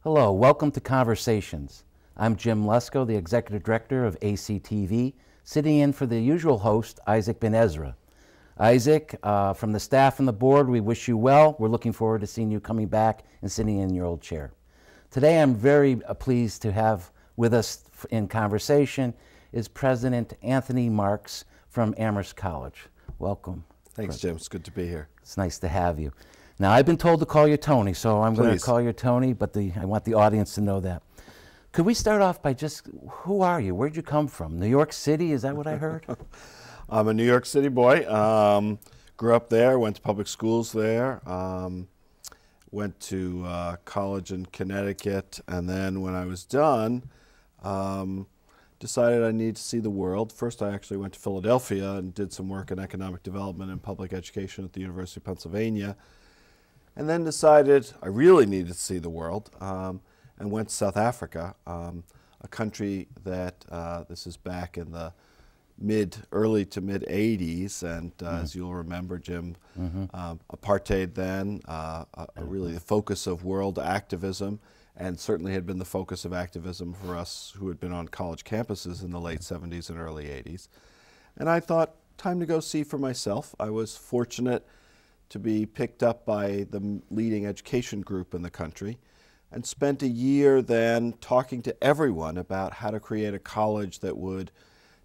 Hello, welcome to Conversations. I'm Jim Lescault, the Executive Director of ACTV, sitting in for the usual host, Isaac Ben Ezra. Isaac, from the staff and the board, we wish you well. We're looking forward to seeing you coming back and sitting in your old chair. Today I'm very pleased to have with us in conversation is President Anthony Marx from Amherst College. Welcome. Thanks, Jim. It's good to be here. It's nice to have you. Now, I've been told to call you Tony, so I'm going to call you Tony, but I want the audience to know that. Could we start off by just, who are you? Where'd you come from? New York City? Is that what I heard? I'm a New York City boy. Grew up there, went to public schools there, went to college in Connecticut, and then when I was done, decided I needed to see the world. First, I actually went to Philadelphia and did some work in economic development and public education at the University of Pennsylvania, and then decided I really needed to see the world and went to South Africa, a country that this is back in the early to mid 80s, and as you'll remember, Jim, apartheid then, really the focus of world activism, and certainly had been the focus of activism for us who had been on college campuses in the late 70s and early 80s. And I thought, time to go see for myself. I was fortunate to be picked up by the leading education group in the country and spent a year then talking to everyone about how to create a college that would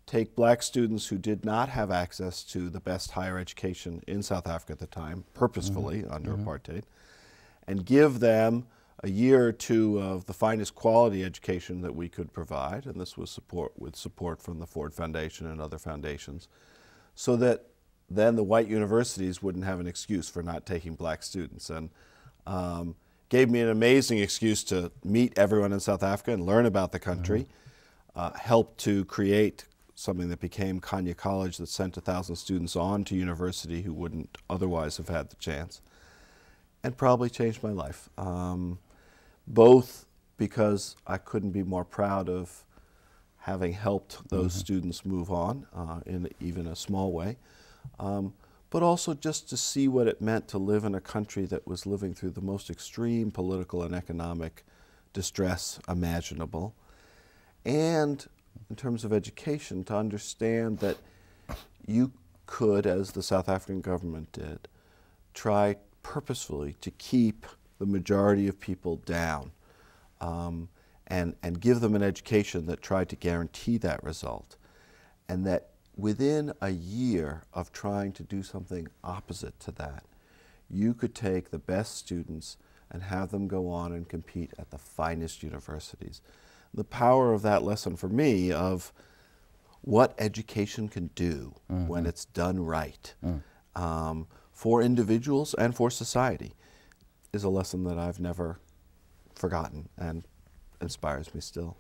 take black students who did not have access to the best higher education in South Africa at the time, purposefully under apartheid, and give them a year or two of the finest quality education that we could provide, and this was with support from the Ford Foundation and other foundations, so that then the white universities wouldn't have an excuse for not taking black students, and gave me an amazing excuse to meet everyone in South Africa and learn about the country, helped to create something that became Kanya College that sent 1,000 students on to university who wouldn't otherwise have had the chance, and probably changed my life. Both because I couldn't be more proud of having helped those students move on in even a small way, but also just to see what it meant to live in a country that was living through the most extreme political and economic distress imaginable, and in terms of education, to understand that you could, as the South African government did, try purposefully to keep the majority of people down and give them an education that tried to guarantee that result, and that within a year of trying to do something opposite to that, you could take the best students and have them go on and compete at the finest universities. The power of that lesson for me of what education can do when it's done right for individuals and for society is a lesson that I've never forgotten and inspires me still.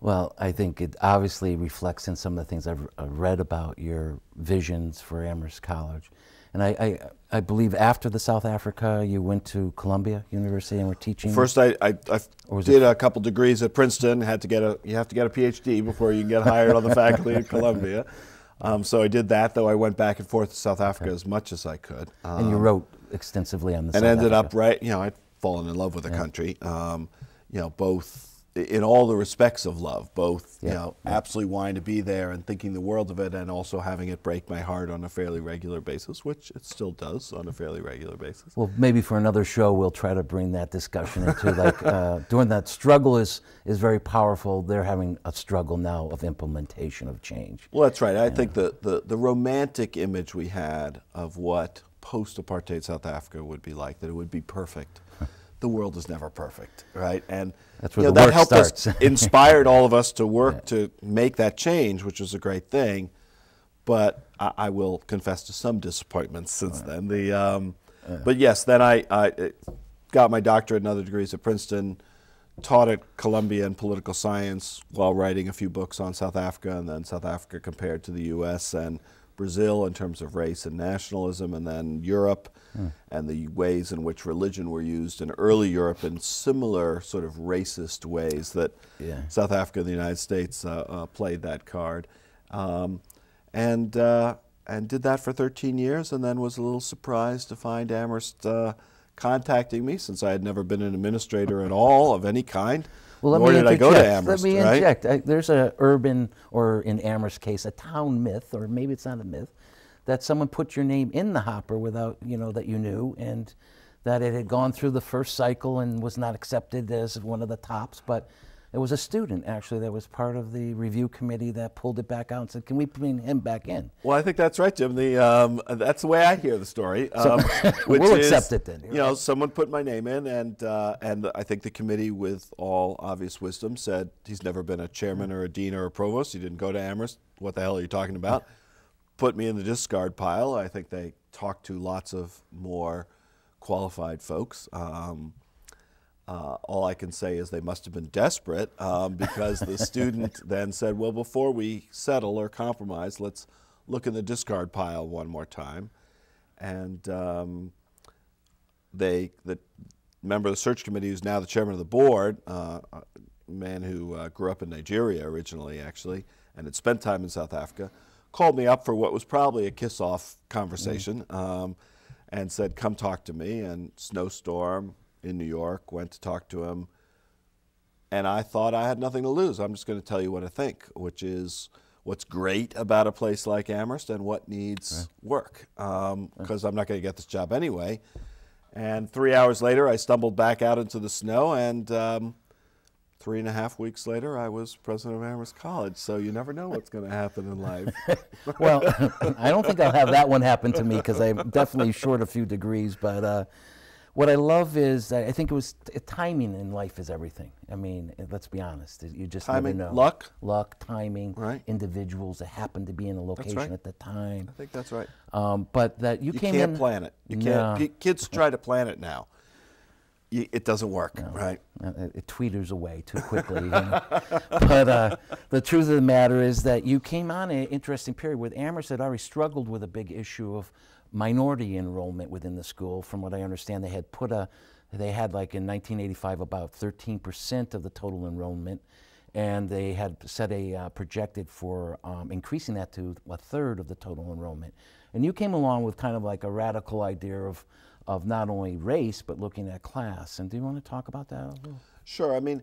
Well, I think it obviously reflects in some of the things I've read about your visions for Amherst College. And I believe after the South Africa, you went to Columbia University and were teaching? First, I did a couple degrees at Princeton. You have to get a PhD before you can get hired on the faculty at Columbia. So I did that, though I went back and forth to South Africa as much as I could. And you wrote extensively on the South Africa. And ended up, I'd fallen in love with the country, both in all the respects of love, both absolutely wanting to be there and thinking the world of it, and also having it break my heart on a fairly regular basis, which it still does on a fairly regular basis. Well, maybe for another show we'll try to bring that discussion into like doing that. Struggle is very powerful. They're having a struggle now of implementation of change. Well, that's right. I think the romantic image we had of what post-apartheid South Africa would be like, that it would be perfect. The world is never perfect, right? And that's where that helped us, inspired all of us to work to make that change, which was a great thing. But I will confess to some disappointments since then. But yes, then I got my doctorate and other degrees at Princeton, taught at Columbia in political science while writing a few books on South Africa, and then South Africa compared to the U.S. and Brazil in terms of race and nationalism, and then Europe and the ways in which religion were used in early Europe in similar sort of racist ways that South Africa and the United States played that card. And did that for 13 years, and then was a little surprised to find Amherst contacting me, since I had never been an administrator at all of any kind. Well, nor did I go to Amherst, Let me right? interject. There's a urban, or in Amherst's case, a town myth, or maybe it's not a myth, that someone put your name in the hopper without, that you knew, and that it had gone through the first cycle and was not accepted as one of the tops. But it was a student, actually, that was part of the review committee that pulled it back out and said, can we bring him back in? Well, I think that's right, Jim. That's the way I hear the story. Which we'll is, accept it then. Someone put my name in, and I think the committee, with all obvious wisdom, said he's never been a chairman or a dean or a provost. He didn't go to Amherst. What the hell are you talking about? Put me in the discard pile. I think they talked to lots of more qualified folks. All I can say is they must have been desperate, because the student then said, well, before we settle or compromise, let's look in the discard pile one more time. And the member of the search committee, who's now the chairman of the board, a man who grew up in Nigeria originally, actually, and had spent time in South Africa, called me up for what was probably a kiss-off conversation, and said, come talk to me. And snowstorm in New York, went to talk to him, and I thought I had nothing to lose. I'm just going to tell you what I think, which is what's great about a place like Amherst and what needs work, because I'm not going to get this job anyway. And 3 hours later, I stumbled back out into the snow, and 3.5 weeks later, I was president of Amherst College. So you never know what's going to happen in life. Well, I don't think I'll have that one happen to me, because I'm definitely short a few degrees, but what I love is that I think it was timing in life is everything. I mean, let's be honest. You just Timing, never know. luck, timing, right. Individuals that happen to be in a location at the time. I think that's right. But that you came in. You can't plan it. You can't. Kids try to plan it now. It doesn't work, right? It tweeters away too quickly. But the truth of the matter is that you came on an interesting period where Amherst had already struggled with a big issue of minority enrollment within the school. From what I understand, they had like in 1985 about 13% of the total enrollment, and they had set a projected for increasing that to 1/3 of the total enrollment. And you came along with kind of like a radical idea of not only race but looking at class. And do you want to talk about that a little? Sure. I mean,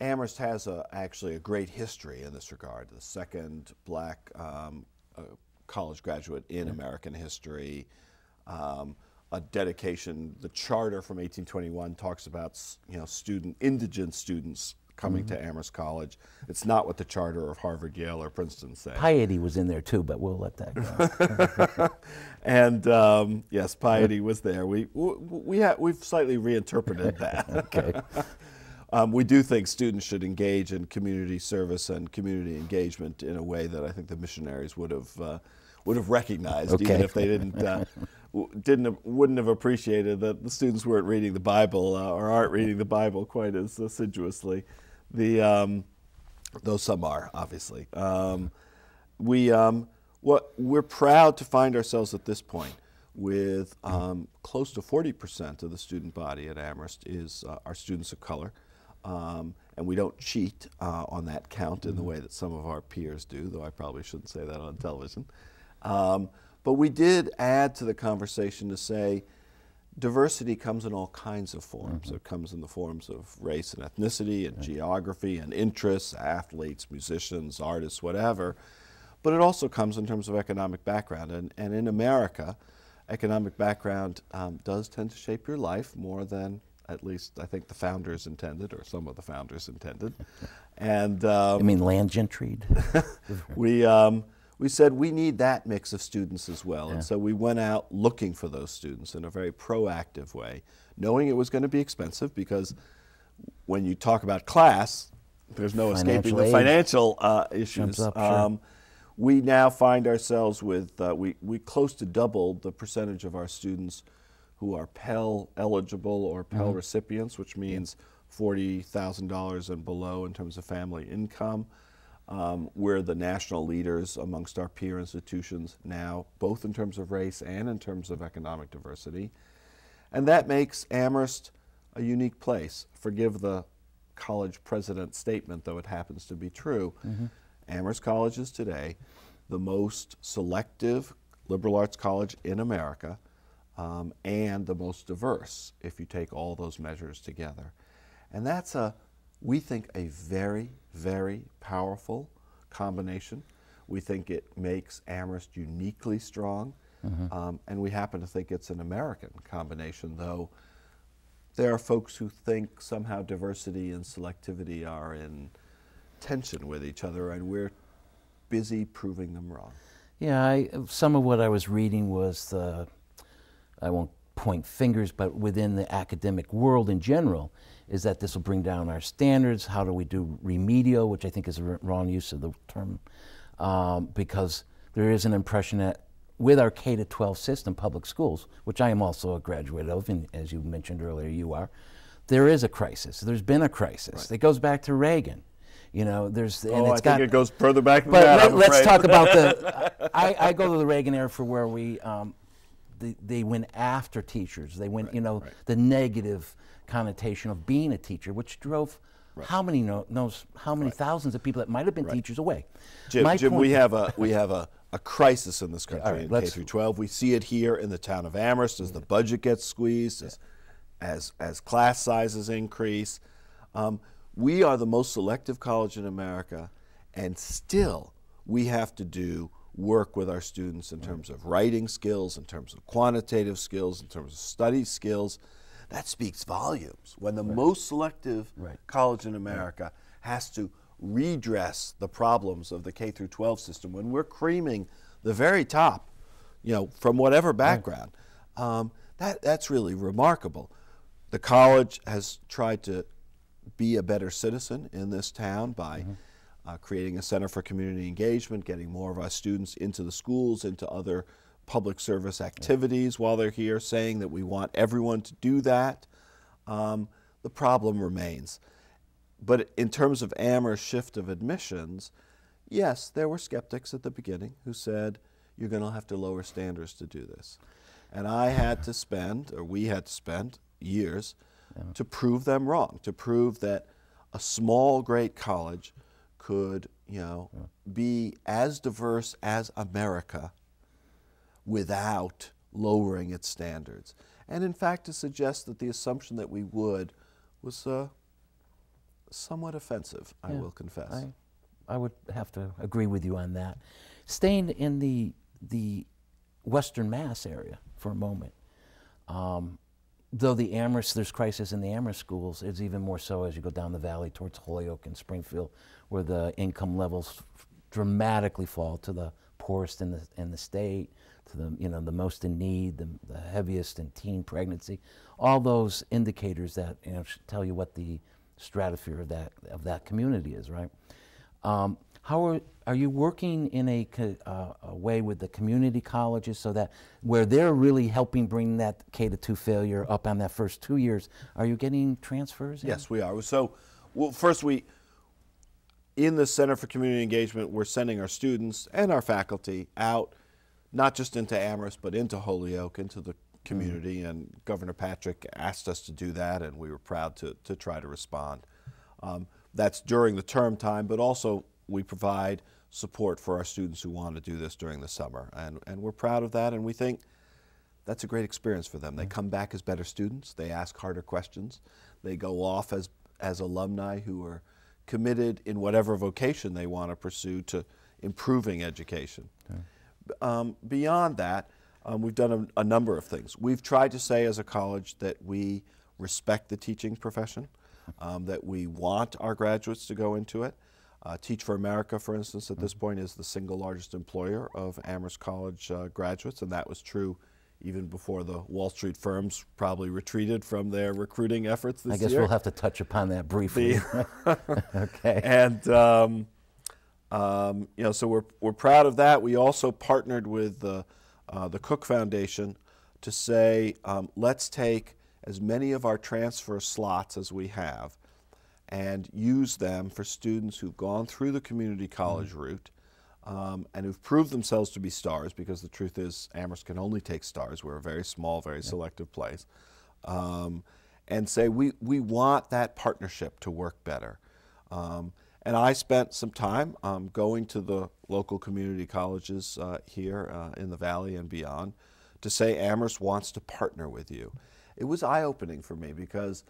Amherst has actually a great history in this regard. The second black college graduate in American history, a dedication. The charter from 1821 talks about indigent students coming to Amherst College. It's not what the charter of Harvard, Yale, or Princeton say. Piety was in there too, but we'll let that go. And yes, piety was there. We've slightly reinterpreted that. Okay. We do think students should engage in community service and community engagement in a way that I think the missionaries would have recognized, even if they wouldn't have appreciated that the students weren't reading the Bible or aren't reading the Bible quite as assiduously. Though some are, obviously. We're proud to find ourselves at this point with close to 40% of the student body at Amherst are students of color. And we don't cheat on that count in the way that some of our peers do, though I probably shouldn't say that on television. But we did add to the conversation to say diversity comes in all kinds of forms. It comes in the forms of race and ethnicity and geography and interests, athletes, musicians, artists, whatever. But it also comes in terms of economic background. And in America, economic background does tend to shape your life more than at least I think the founders intended, or some of the founders intended. And you mean land gentry? We said we need that mix of students as well. And so we went out looking for those students in a very proactive way, knowing it was going to be expensive, because when you talk about class, there's no escaping the financial issues. We now find ourselves with, we close to doubled the percentage of our students who are Pell eligible or Pell recipients, which means $40,000 and below in terms of family income. We're the national leaders amongst our peer institutions now, both in terms of race and in terms of economic diversity. And that makes Amherst a unique place. Forgive the college president statement, though it happens to be true. Amherst College is today the most selective liberal arts college in America. and the most diverse if you take all those measures together. And that's we think, a very, very powerful combination. We think it makes Amherst uniquely strong, and we happen to think it's an American combination, though there are folks who think somehow diversity and selectivity are in tension with each other, and we're busy proving them wrong. Yeah, some of what I was reading was I won't point fingers, but within the academic world in general, is that this will bring down our standards. How do we do remedial, which I think is a wrong use of the term, because there is an impression that with our K-12 system, public schools, which I am also a graduate of, and as you mentioned earlier, you are, there is a crisis. There's been a crisis. Right. It goes back to Reagan. You know, there's. And I think it goes further back than but that. Let's talk about the. I go to the Reagan era for where we. They went after teachers. They went, the negative connotation of being a teacher, which drove how many thousands of people that might have been teachers away. Jim, we have a crisis in this country in K through 12. We see it here in the town of Amherst as the budget gets squeezed, as class sizes increase. We are the most selective college in America, and still we have to do work with our students in terms of writing skills, in terms of quantitative skills, in terms of study skills. That speaks volumes. When the most selective college in America has to redress the problems of the K through 12 system, when we're creaming the very top, from whatever background, that's really remarkable. The college has tried to be a better citizen in this town by creating a Center for Community Engagement, getting more of our students into the schools, into other public service activities while they're here, saying that we want everyone to do that. The problem remains. But in terms of Amherst's shift of admissions, yes, there were skeptics at the beginning who said, you're going to have to lower standards to do this. And we had to spend years to prove them wrong, to prove that a small, great college could, be as diverse as America without lowering its standards. And in fact, to suggest that the assumption that we would was somewhat offensive, I will confess. I would have to agree with you on that. Staying in the Western Mass area for a moment, though there's crisis in the Amherst schools, it's even more so as you go down the valley towards Holyoke and Springfield, where the income levels dramatically fall to the poorest in the state, to the most in need, the heaviest in teen pregnancy. All those indicators that should tell you what the stratosphere of that community is, right? How are you working in a way with the community colleges so that where they're really helping bring that K-2 failure up on that first 2 years, are you getting transfers? Yes, we are. So, first in the Center for Community Engagement, we're sending our students and our faculty out, not just into Amherst, but into Holyoke, into the community, and Governor Patrick asked us to do that, and we were proud to try to respond. That's during the term time, but also we provide support for our students who want to do this during the summer, and we're proud of that, and we think that's a great experience for them. They come back as better students, they ask harder questions, they go off as alumni who are committed in whatever vocation they want to pursue to improving education. Beyond that, we've done a number of things. We've tried to say as a college that we respect the teaching profession, that we want our graduates to go into it. Teach for America, for instance, at this point is the single largest employer of Amherst College graduates, and that was true even before the Wall Street firms probably retreated from their recruiting efforts this year. I guess we'll have to touch upon that briefly. Okay. And so we're proud of that. We also partnered with the Cook Foundation to say, let's take as many of our transfer slots as we have and use them for students who've gone through the community college route and who've proved themselves to be stars, because the truth is Amherst can only take stars. We're a very small, very selective place. And say we want that partnership to work better. And I spent some time going to the local community colleges here in the Valley and beyond to say Amherst wants to partner with you. It was eye-opening for me because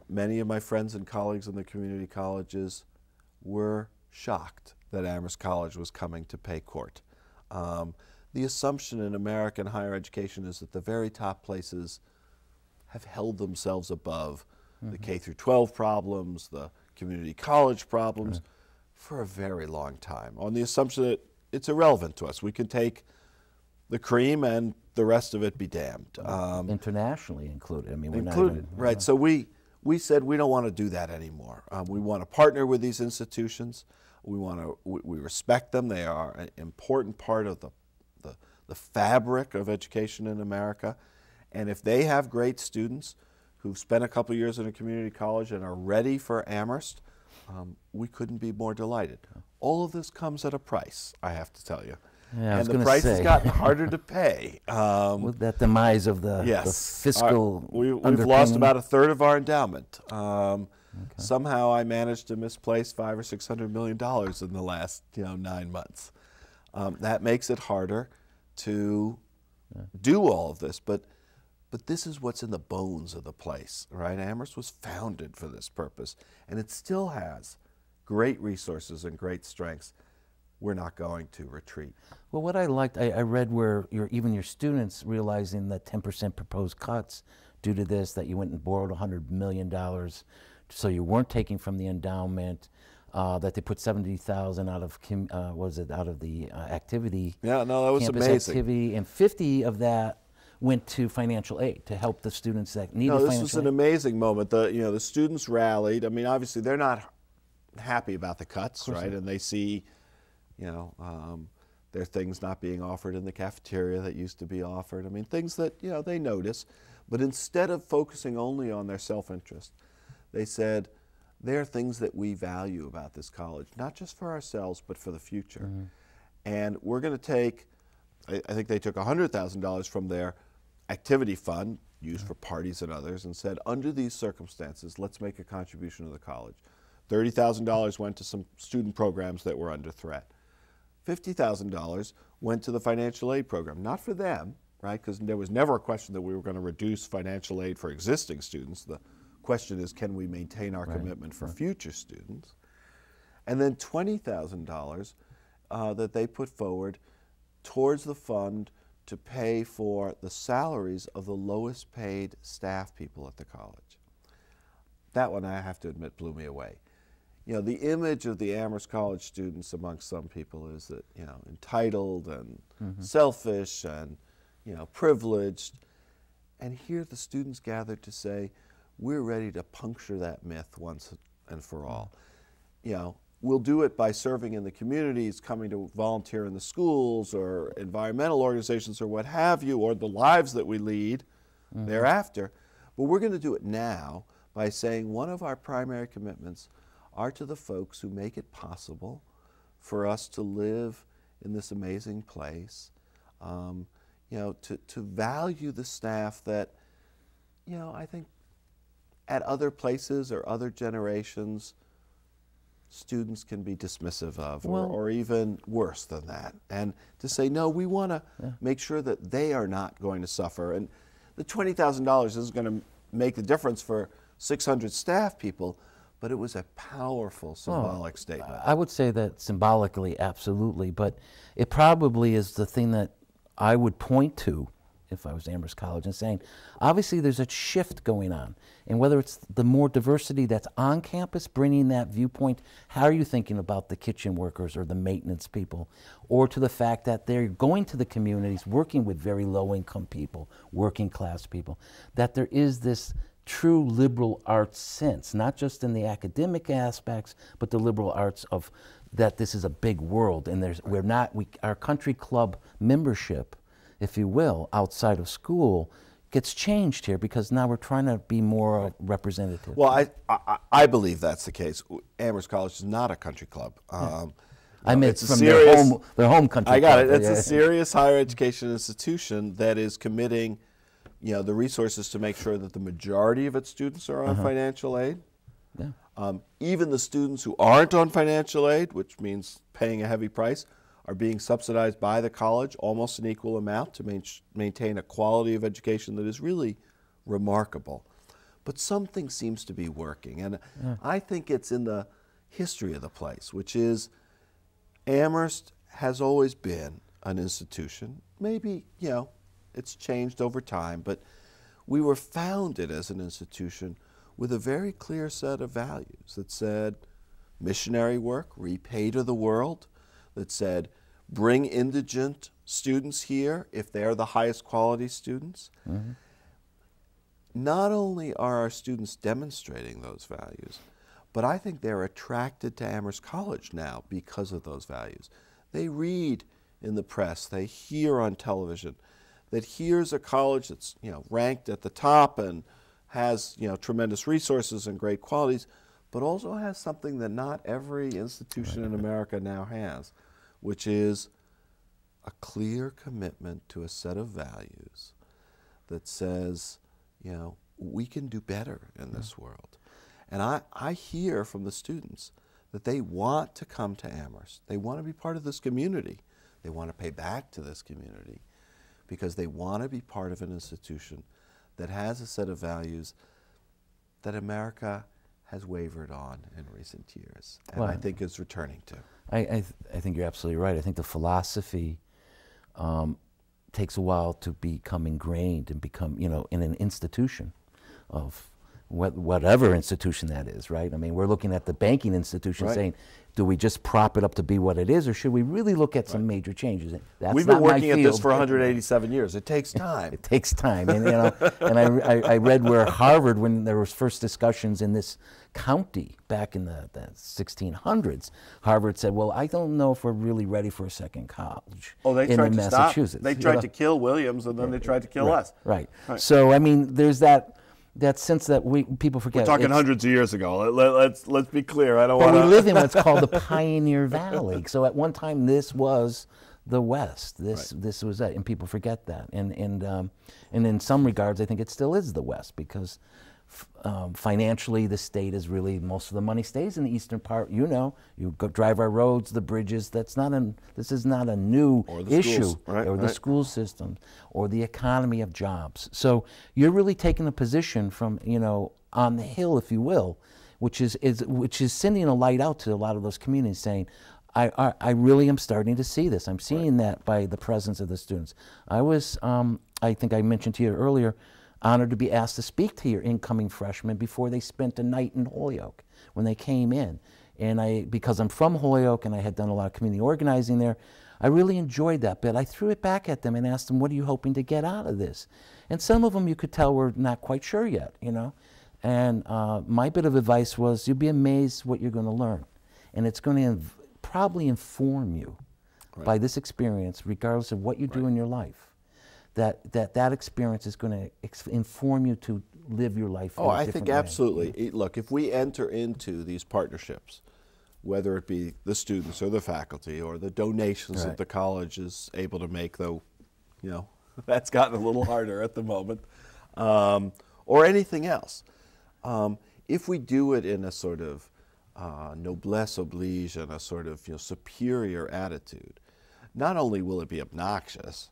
many of my friends and colleagues in the community colleges were shocked that Amherst College was coming to pay court. The assumption in American higher education is that the very top places have held themselves above the K through 12 problems, the community college problems for a very long time, on the assumption that it's irrelevant to us. We can take the cream and the rest of it be damned. Internationally included. I mean, we're included, not even, right. So we said we don't want to do that anymore. We want to partner with these institutions. We respect them. They are an important part of the fabric of education in America. And if they have great students who've spent a couple years in a community college and are ready for Amherst, we couldn't be more delighted. All of this comes at a price, I have to tell you. Yeah, and the price has gotten harder to pay. With that demise of the fiscal we've lost about a third of our endowment. Somehow I managed to misplace $500 or $600 million in the last 9 months. That makes it harder to do all of this, but this is what's in the bones of the place, right? Amherst was founded for this purpose, and it still has great resources and great strengths. We're not going to retreat. Well, what I liked, I read where even your students realizing that 10% proposed cuts due to this, that you went and borrowed $100 million, so you weren't taking from the endowment, that they put $70,000 out of, out of the activity. Yeah, no, that was campus amazing. Activity, and 50 of that went to financial aid to help the students that needed financial aid. No, this was an amazing moment. The students rallied. I mean, obviously they're not happy about the cuts, right? And they see, there are things not being offered in the cafeteria that used to be offered. I mean, things that, they notice. But instead of focusing only on their self-interest, they said, there are things that we value about this college, not just for ourselves, but for the future. And we're going to take, I think they took $100,000 from their activity fund, used for parties and others, and said, under these circumstances, let's make a contribution to the college. $30,000 went to some student programs that were under threat. $50,000 went to the financial aid program, not for them, right? Because there was never a question that we were going to reduce financial aid for existing students. The question is, can we maintain our commitment for future students? And then $20,000 that they put forward towards the fund to pay for the salaries of the lowest paid staff people at the college. That one, I have to admit, blew me away. The image of the Amherst College students amongst some people is that, entitled and selfish and, privileged. And here the students gathered to say, we're ready to puncture that myth once and for all. We'll do it by serving in the communities, coming to volunteer in the schools or environmental organizations or what have you, or the lives that we lead thereafter. But we're going to do it now by saying one of our primary commitments are to the folks who make it possible for us to live in this amazing place, to value the staff that, I think at other places or other generations, students can be dismissive of, or even worse than that. And to say, no, we want to make sure that they are not going to suffer. And the $20,000 isn't going to make the difference for 600 staff people, but it was a powerful symbolic statement. I would say that symbolically, absolutely, but it probably is the thing that I would point to if I was Amherst College and saying, obviously there's a shift going on, and whether it's the more diversity that's on campus, bringing that viewpoint, how are you thinking about the kitchen workers or the maintenance people, or to the fact that they're going to the communities, working with very low-income people, working class people, that there is this true liberal arts sense, not just in the academic aspects, but the liberal arts of that this is a big world, and our country club membership, if you will, outside of school gets changed here because now we're trying to be more representative. Well, I believe that's the case. Amherst College is not a country club. I meant from their home country. I got club. it. It's a serious higher education institution that is committing the resources to make sure that the majority of its students are on financial aid. Even the students who aren't on financial aid, which means paying a heavy price, are being subsidized by the college almost an equal amount to maintain a quality of education that is really remarkable. But something seems to be working, and I think it's in the history of the place, which is Amherst has always been an institution. Maybe, it's changed over time, but we were founded as an institution with a very clear set of values that said missionary work, repay to the world, that said bring indigent students here if they're the highest quality students. Mm-hmm. Not only are our students demonstrating those values, but I think they're attracted to Amherst College now because of those values. They read in the press, they hear on television that here's a college that's ranked at the top and has tremendous resources and great qualities, but also has something that not every institution in America now has, which is a clear commitment to a set of values that says, we can do better in this world. And I hear from the students that they want to come to Amherst. They want to be part of this community. They want to pay back to this community because they want to be part of an institution that has a set of values that America has wavered on in recent years, and I think is returning to. I think you're absolutely right. I think the philosophy takes a while to become ingrained and become, in an institution of whatever institution that is, right? I mean, we're looking at the banking institution saying, do we just prop it up to be what it is, or should we really look at some major changes? That's We've been working at this for 187 years. It takes time. It takes time. And, and I read where Harvard, when there was first discussions in this county back in the 1600s, Harvard said, well, I don't know if we're really ready for a second college in Massachusetts. They tried to kill Williams, and then they tried to kill us. Right. So, I mean, there's that sense that people forget. We're talking hundreds of years ago. Let's be clear. I don't want to. We live in what's called the Pioneer Valley. So at one time, this was the West. This was that, and people forget that. And in some regards, I think it still is the West because financially, the state is really, most of the money stays in the eastern part. You go drive our roads, the bridges. This is not a new issue, or the school system, or the economy of jobs. So you're really taking a position from on the hill, if you will, which is sending a light out to a lot of those communities, saying, I really am starting to see this. I'm seeing that by the presence of the students. I was, I think I mentioned to you earlier, honored to be asked to speak to your incoming freshmen before they spent a night in Holyoke when they came in. And because I'm from Holyoke and I had done a lot of community organizing there, I really enjoyed that bit. I threw it back at them and asked them, what are you hoping to get out of this? And some of them you could tell were not quite sure yet, And my bit of advice was, you'll be amazed what you're going to learn. And it's going to probably inform you by this experience, regardless of what you do in your life. That experience is going to inform you to live your life. Oh, I think absolutely. Look, if we enter into these partnerships, whether it be the students or the faculty or the donations that the college is able to make, though, that's gotten a little harder at the moment, or anything else, if we do it in a sort of noblesse oblige and a sort of superior attitude, not only will it be obnoxious,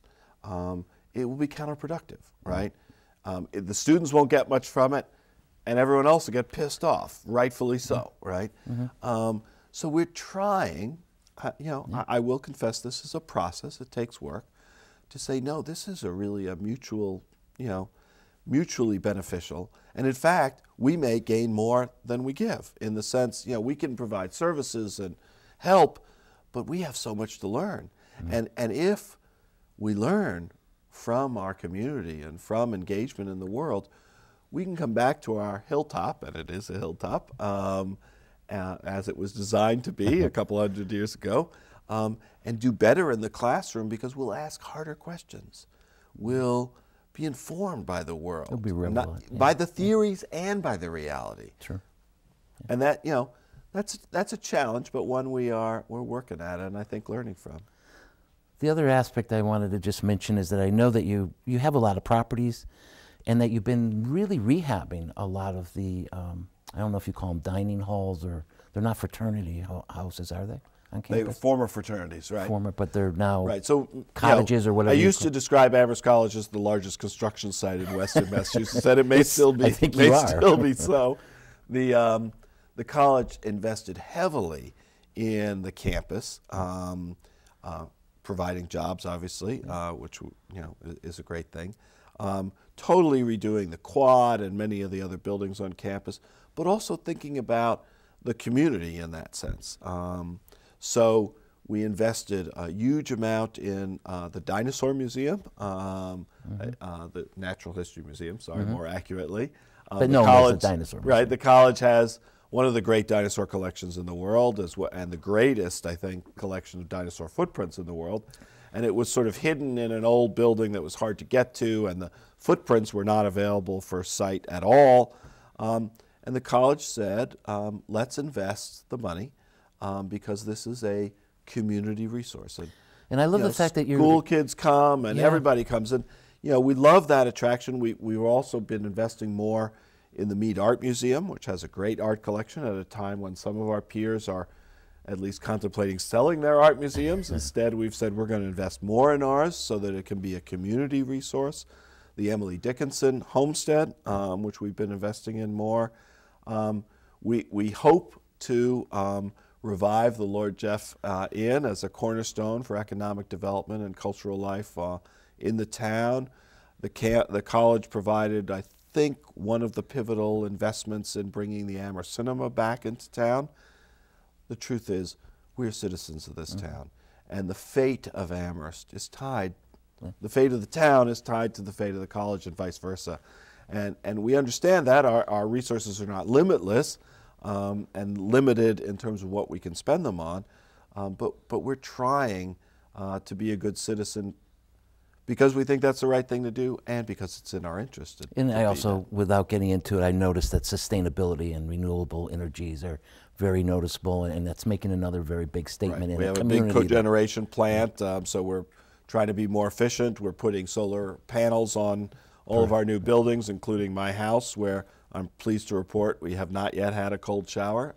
it will be counterproductive, right? The students won't get much from it, and everyone else will get pissed off, rightfully so, right? So we're trying, I will confess this is a process, it takes work, to say, no, this is really a mutual, mutually beneficial, and in fact, we may gain more than we give, in the sense, we can provide services and help, but we have so much to learn. And if we learn from our community and from engagement in the world, we can come back to our hilltop, and it is a hilltop, as it was designed to be a couple hundred years ago, and do better in the classroom because we'll ask harder questions. We'll be informed by the world, It'll be relevant, by the theories and by the reality. Sure. And that, that's a challenge, but one we're working at and I think learning from. The other aspect I wanted to just mention is that I know that you have a lot of properties and that you've been really rehabbing a lot of the, I don't know if you call them dining halls, or they're not fraternity houses, are they? on They were campus? former fraternities, right? Former, but they're now Right. So cottages or whatever. I used to describe Amherst College as the largest construction site in Western Massachusetts, and it may still be. I think you are. Still be so. The college invested heavily in the campus, providing jobs, obviously, which is a great thing. Totally redoing the quad and many of the other buildings on campus, but also thinking about the community in that sense. So we invested a huge amount in the Dinosaur Museum, the Natural History Museum, more accurately. But no one knows the Dinosaur Museum. Right, the college has one of the great dinosaur collections in the world, and the greatest, I think, collection of dinosaur footprints in the world. And it was sort of hidden in an old building that was hard to get to, and the footprints were not available for sight at all. And the college said, let's invest the money because this is a community resource. And I love the fact that school kids come and everybody comes. And we love that attraction. We've also been investing more in the Mead Art Museum, which has a great art collection at a time when some of our peers are at least contemplating selling their art museums. Instead, we've said we're going to invest more in ours so that it can be a community resource. The Emily Dickinson Homestead, which we've been investing in more. We hope to revive the Lord Jeff Inn as a cornerstone for economic development and cultural life in the town. The college provided, I think, one of the pivotal investments in bringing the Amherst Cinema back into town. The truth is, we're citizens of this town, and the fate of Amherst is tied. The fate of the town is tied to the fate of the college and vice versa. And we understand that. Our resources are not limitless and limited in terms of what we can spend them on, but we're trying to be a good citizen because we think that's the right thing to do and because it's in our interest. And I also, without getting into it, I noticed that sustainability and renewable energies are very noticeable, and that's making another very big statement in we the have community. A big cogeneration plant, so we're trying to be more efficient. We're putting solar panels on all of our new buildings, including my house, where I'm pleased to report we have not yet had a cold shower.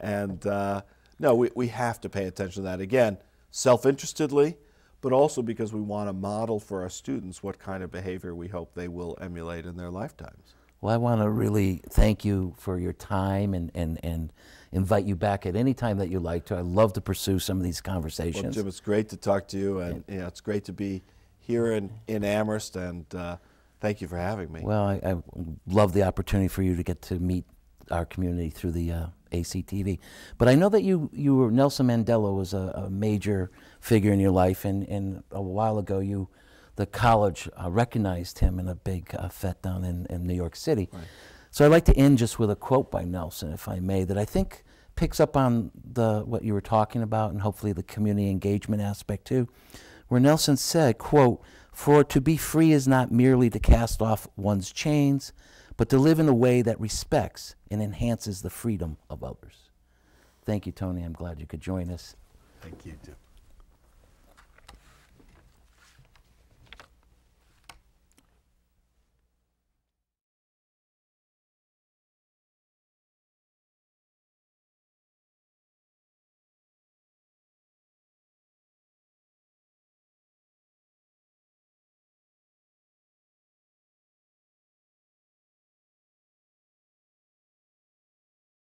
No, we have to pay attention to that. Again, self-interestedly, but also because we want to model for our students what kind of behavior we hope they will emulate in their lifetimes. Well, I want to really thank you for your time and invite you back at any time that you like to. I love to pursue some of these conversations. Well, Jim, it's great to talk to you, and it's great to be here in Amherst, and thank you for having me. Well, I love the opportunity for you to get to meet our community through the ACTV. But I know that Nelson Mandela was a major figure in your life, and a while ago the college recognized him in a big fete down in New York City. Right. So I'd like to end just with a quote by Nelson, if I may, that I think picks up on what you were talking about and hopefully the community engagement aspect too, where Nelson said, quote, "For to be free is not merely to cast off one's chains, but to live in a way that respects and enhances the freedom of others." Thank you, Tony. I'm glad you could join us. Thank you, Jim.